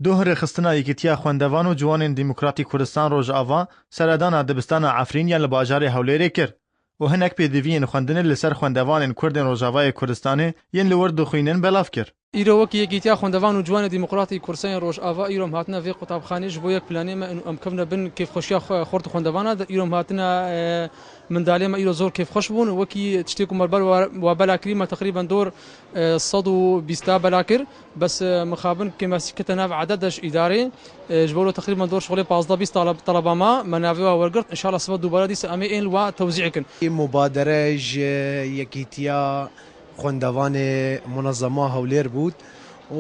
دوهر خستنا یکیتیا خوندوان و جوان دموکراتی کردستان روجاوا سردانا دبستان عفرین یا لباجار هولێرê kir û hinek pêdiviyên xwendinê li ser xwendevanên Kurdên Rojavayê Kurdistanê yên li wir dixwînin belav kir. Îro wekî yekîtiya xwendevan û ciwanê dîmokratî Kurdistanê Rojava îro em hatine vê qutabxanê ji bo yek planê me em kevne bin kêfxweşiya xort û xwendevanan de îro em hatine mindalê me îro zor kêfxweş bûn û wekî tiştê ku me ber wa bela kirî me teqrîben dor 120 bela kir bes mixabin kêmesî kete nav eded ji îdarê ji bo teqrîben dor şolê 15-20 taleba me navê wa wergirt inşallah sibe dubare dîsa em ê ên li wa tewzîع kin. مبادره ji yekîtiya xwendevanê munezema Hewlêr bû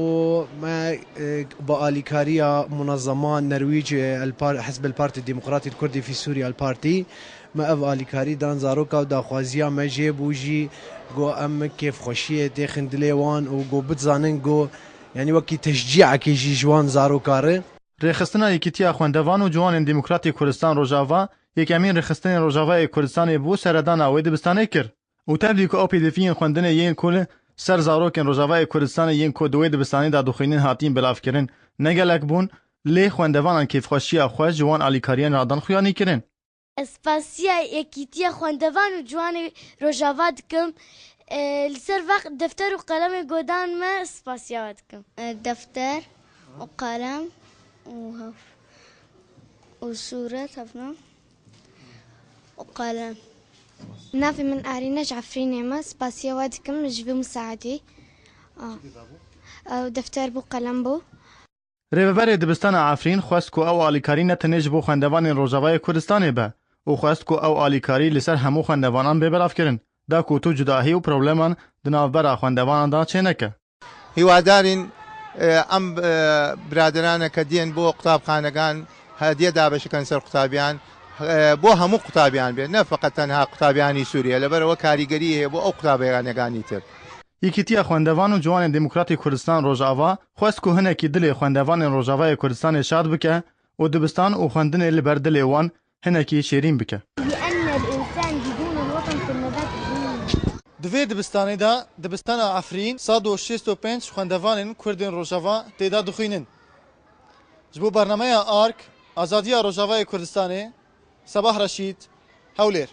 û me bi alîkariya munezema Nerwîc Hizb el Partî Demokratî Kurdî fî Sûriya el Partî me ev alîkarî dan zaroka û daxwaziya me jê bû jî got em kêfxweşiyê têxin dilê wan û got bizanin got yanî wekî teşcîعekê jî ji wan zarokar. Rêxistina yekîtiya xwendevan û ciwanên Dîmokratîk Kurdistan Rojava yekemîn rêxistinên Rojavayê Kurdistanê bû seredana wê dibistanê kir û tevlî ku ew pêdiviyên xwendinê yên ku li ser zarokên Rojavayê Kurdistanê yên ku di wê dibistanê de dixwînin hatîn belavkirin negelek bûn lê xwendevanan kêfxweşiya xwe ji wan alîkariyên radan xuyanî kirin. Spasiya yekîtiya xwendevan û ciwanê Rojava dikim li ser veq defter û qalemê godan me spasiya we dikim. Defter û qalem û sûret hevna û qalem. نافي من أريناج عفريني ما سباسيا وادكم جبي مساعدي دفتر بو قلم بو Rêveberê dibistana Efrîn xwest ku ew alîkarî ne tenê ji bo xwendevanên Rojavayê Kurdistanê be û xwest ku ew alîkarî li ser hemû xwendevanan bêbelav kirin da ku tu cudahî û probleman di navbera xwendevanan da çê neke. هیوادارین ئەم برادرانە کە دێن بۆ قوتابخانەکان هەدیە دابەشەکەن سەر قوتابیان بۆ هەموو قوتابیان بێت نە فقط تەنها قوتابیانی سووریا لەبەرەوە کاریگەری هەیە بۆ ئەو قوتابیانەکانی تر. Yekîtiya xwendevan û ciwanên Dîmokratîk Kurdistan Rojava xwest ku hinekî dilê xwendevanên Rojavayê Kurdistanê şad bike û dibistan û xwendinê li ber dilê wan hinekî şêrîn bike. Di vê dibistanê de dibistana Efrîn 165 xwendevanên Kurdên Rojava têda dixwînin. Ji bo bernameya ARK Azadiya Rojavayê Kurdistanê Sabah Reşîd Hewlêr.